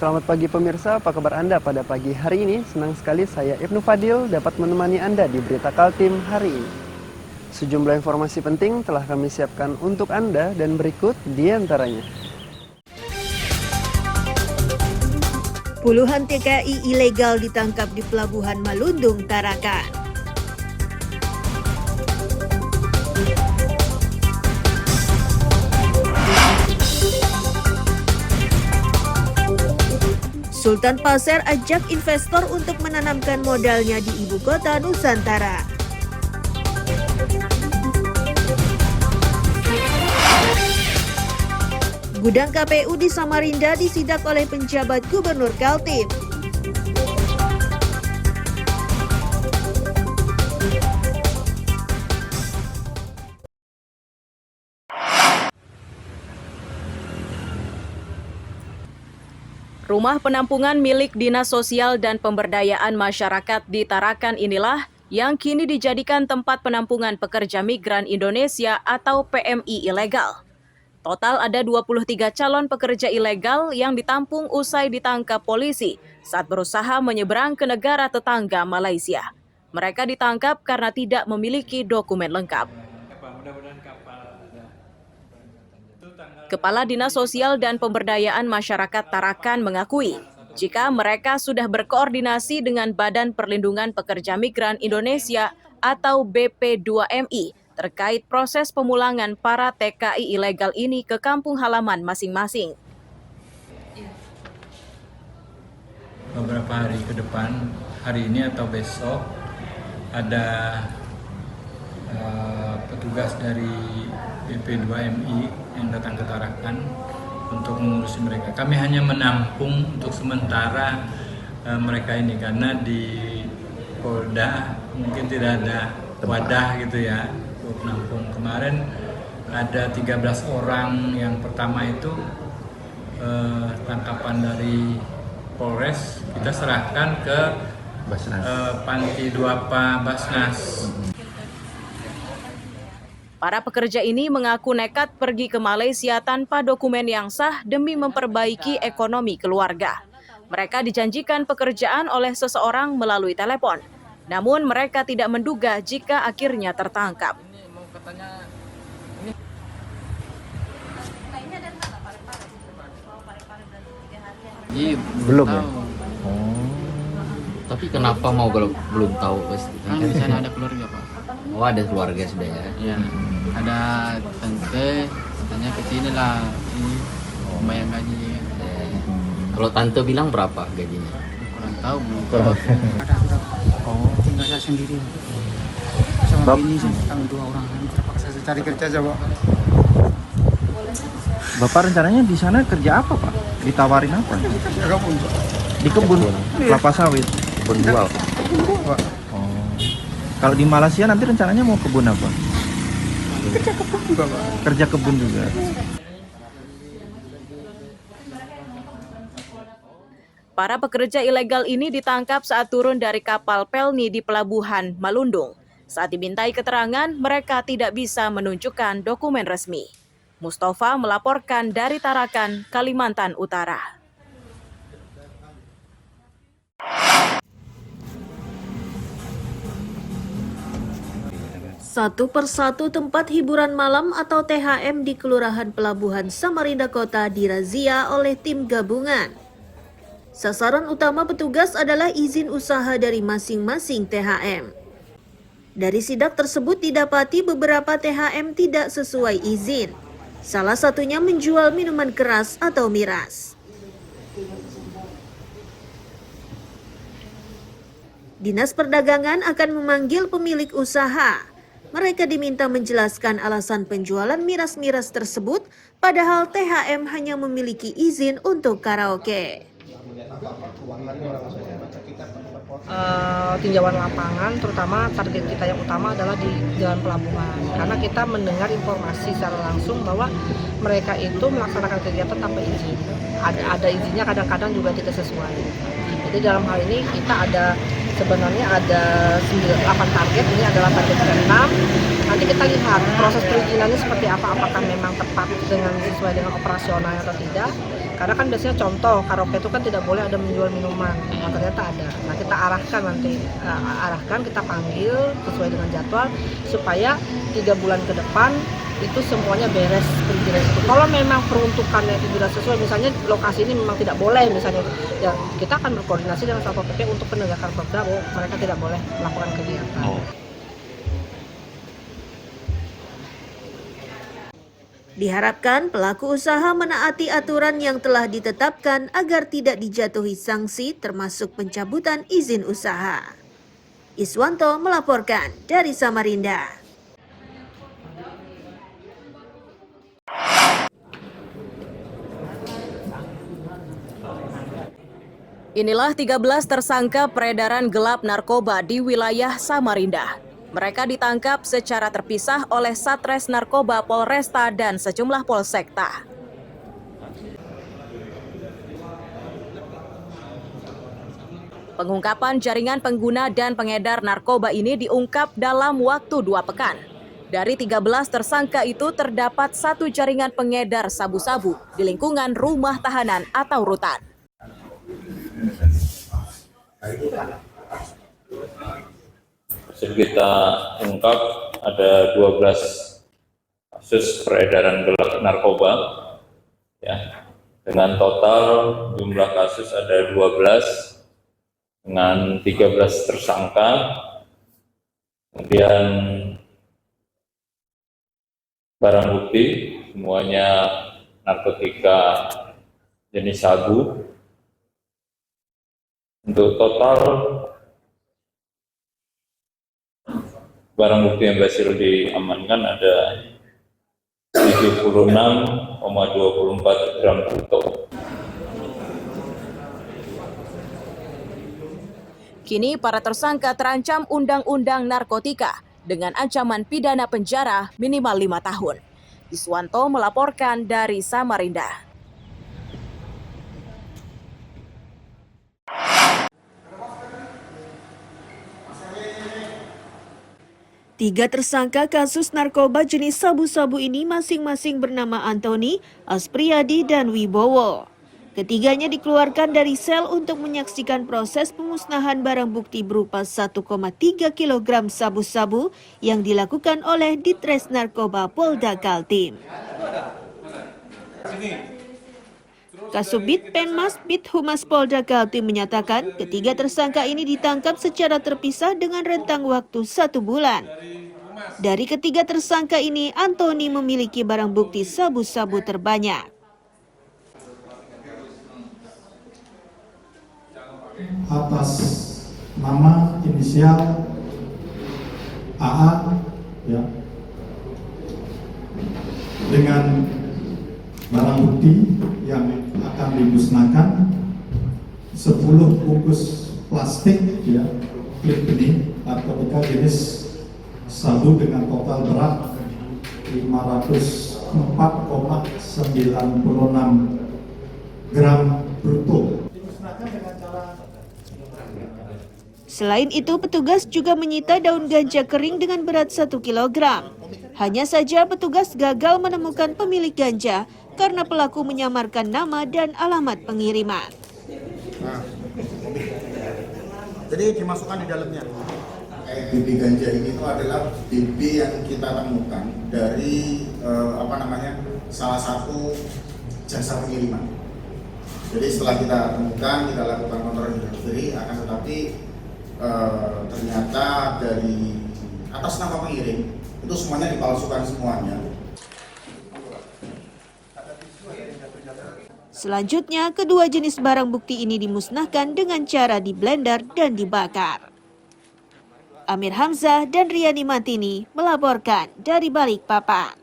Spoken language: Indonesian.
Selamat pagi pemirsa, apa kabar Anda pada pagi hari ini? Senang sekali saya Ibnu Fadil dapat menemani Anda di Berita Kaltim hari ini. Sejumlah informasi penting telah kami siapkan untuk Anda dan berikut di antaranya. Puluhan TKI ilegal ditangkap di Pelabuhan Malundung, Tarakan. Sultan Pasir ajak investor untuk menanamkan modalnya di ibu kota Nusantara. Gudang KPU di Samarinda disidak oleh penjabat Gubernur Kaltim. Rumah penampungan milik Dinas Sosial dan Pemberdayaan Masyarakat di Tarakan inilah yang kini dijadikan tempat penampungan pekerja migran Indonesia atau PMI ilegal. Total ada 23 calon pekerja ilegal yang ditampung usai ditangkap polisi saat berusaha menyeberang ke negara tetangga Malaysia. Mereka ditangkap karena tidak memiliki dokumen lengkap. Kepala Dinas Sosial dan Pemberdayaan Masyarakat Tarakan mengakui, jika mereka sudah berkoordinasi dengan Badan Perlindungan Pekerja Migran Indonesia atau BP2MI terkait proses pemulangan para TKI ilegal ini ke kampung halaman masing-masing. Beberapa hari ke depan, hari ini atau besok, ada petugas dari BP2MI yang datang ke Tarakan untuk mengurusi mereka. Kami hanya menampung untuk sementara mereka ini karena di Polda mungkin tidak ada wadah gitu ya untuk menampung. Kemarin ada 13 orang yang pertama itu tangkapan dari Polres, kita serahkan ke Panti Duapa Basnas. Para pekerja ini mengaku nekat pergi ke Malaysia tanpa dokumen yang sah demi memperbaiki ekonomi keluarga. Mereka dijanjikan pekerjaan oleh seseorang melalui telepon. Namun mereka tidak menduga jika akhirnya tertangkap. Belum ya? Tapi kenapa mau belum tahu pasti? Kan di sana ada keluarga, Pak. Oh, ada keluarga sudah ya? Iya. Ada tante, katanya ke sini lah, ini bayar gaji. Kalau tante bilang berapa gajinya? Kurang tahu belum. Oh, tinggal saya sendiri. Sama ini kami 2 orang, terpaksa saya cari kerja coba. Bapak rencananya di sana kerja apa, Pak? Ditawarin apa? Kerja kebun, Pak. Di kebun, kelapa sawit. Kebun buah. Kebun, Pak. Oh. Kalau di Malaysia nanti rencananya mau kebun apa? Kerja kebun juga, Pak. Kerja kebun juga. Para pekerja ilegal ini ditangkap saat turun dari kapal Pelni di Pelabuhan Malundung. Saat dimintai keterangan, mereka tidak bisa menunjukkan dokumen resmi. Mustafa melaporkan dari Tarakan, Kalimantan Utara. Satu persatu tempat hiburan malam atau THM di Kelurahan Pelabuhan Samarinda Kota dirazia oleh tim gabungan. Sasaran utama petugas adalah izin usaha dari masing-masing THM. Dari sidak tersebut didapati beberapa THM tidak sesuai izin. Salah satunya menjual minuman keras atau miras. Dinas Perdagangan akan memanggil pemilik usaha. Mereka diminta menjelaskan alasan penjualan miras-miras tersebut, padahal THM hanya memiliki izin untuk karaoke. Tinjauan lapangan, terutama target kita yang utama adalah di jalan pelabuhan, karena kita mendengar informasi secara langsung bahwa mereka itu melaksanakan kegiatan tanpa izin. Ada izinnya, kadang-kadang juga tidak sesuai. Jadi dalam hal ini kita sebenarnya ada 8 target, ini adalah target ke-6. Nanti kita lihat proses perizinannya seperti apa, apakah memang tepat sesuai dengan operasionalnya atau tidak. Karena kan biasanya contoh karaoke itu kan tidak boleh ada menjual minuman. Nah, ternyata ada. Nah, kita arahkan nanti, kita panggil sesuai dengan jadwal supaya 3 bulan ke depan itu semuanya beres perizinan itu. Kalau memang peruntukannya itu tidak sesuai, misalnya lokasi ini memang tidak boleh, misalnya ya kita akan berkoordinasi dengan Satpol PP untuk penegakan perda bahwa mereka tidak boleh melakukan kegiatan. Diharapkan pelaku usaha menaati aturan yang telah ditetapkan agar tidak dijatuhi sanksi termasuk pencabutan izin usaha. Iswanto melaporkan dari Samarinda. Inilah 13 tersangka peredaran gelap narkoba di wilayah Samarinda. Mereka ditangkap secara terpisah oleh Satres Narkoba Polresta dan sejumlah polsekta. Pengungkapan jaringan pengguna dan pengedar narkoba ini diungkap dalam waktu 2 pekan. Dari 13 tersangka itu terdapat 1 jaringan pengedar sabu-sabu di lingkungan rumah tahanan atau rutan. Kita ungkap ada 12 kasus peredaran gelap narkoba, ya, dengan total jumlah kasus ada 12 dengan 13 tersangka, kemudian barang bukti semuanya narkotika jenis sabu. Untuk total barang bukti yang berhasil diamankan ada 76,24 gram brutto. Kini para tersangka terancam undang-undang narkotika dengan ancaman pidana penjara minimal 5 tahun. Iswanto melaporkan dari Samarinda. Tiga tersangka kasus narkoba jenis sabu-sabu ini masing-masing bernama Antoni, Aspriyadi, dan Wibowo. Ketiganya dikeluarkan dari sel untuk menyaksikan proses pemusnahan barang bukti berupa 1,3 kg sabu-sabu yang dilakukan oleh Ditres Narkoba Polda Kaltim. Kasubit Penmas Bit Humas Polda Kaltim menyatakan ketiga tersangka ini ditangkap secara terpisah dengan rentang waktu 1 bulan. Dari ketiga tersangka ini, Antoni memiliki barang bukti sabu-sabu terbanyak. Atas nama inisial AA, ya, dengan barang bukti yang akan dimusnahkan 10 bungkus plastik, ya, klip benih narkotika jenis sabu dengan total berat 504,96 gram brutto. Selain itu, petugas juga menyita daun ganja kering dengan berat 1 kg. Hanya saja petugas gagal menemukan pemilik ganja karena pelaku menyamarkan nama dan alamat pengiriman. Nah, jadi dimasukkan di dalamnya. BB ganja ini itu adalah BB yang kita temukan dari salah satu jasa pengiriman. Jadi setelah kita temukan, kita lakukan kontrol delivery, akan tetapi ternyata dari atas nama pengirim itu semuanya dipalsukan semuanya. Selanjutnya, kedua jenis barang bukti ini dimusnahkan dengan cara diblender dan dibakar. Amir Hamzah dan Riani Mantini melaporkan dari Balikpapan.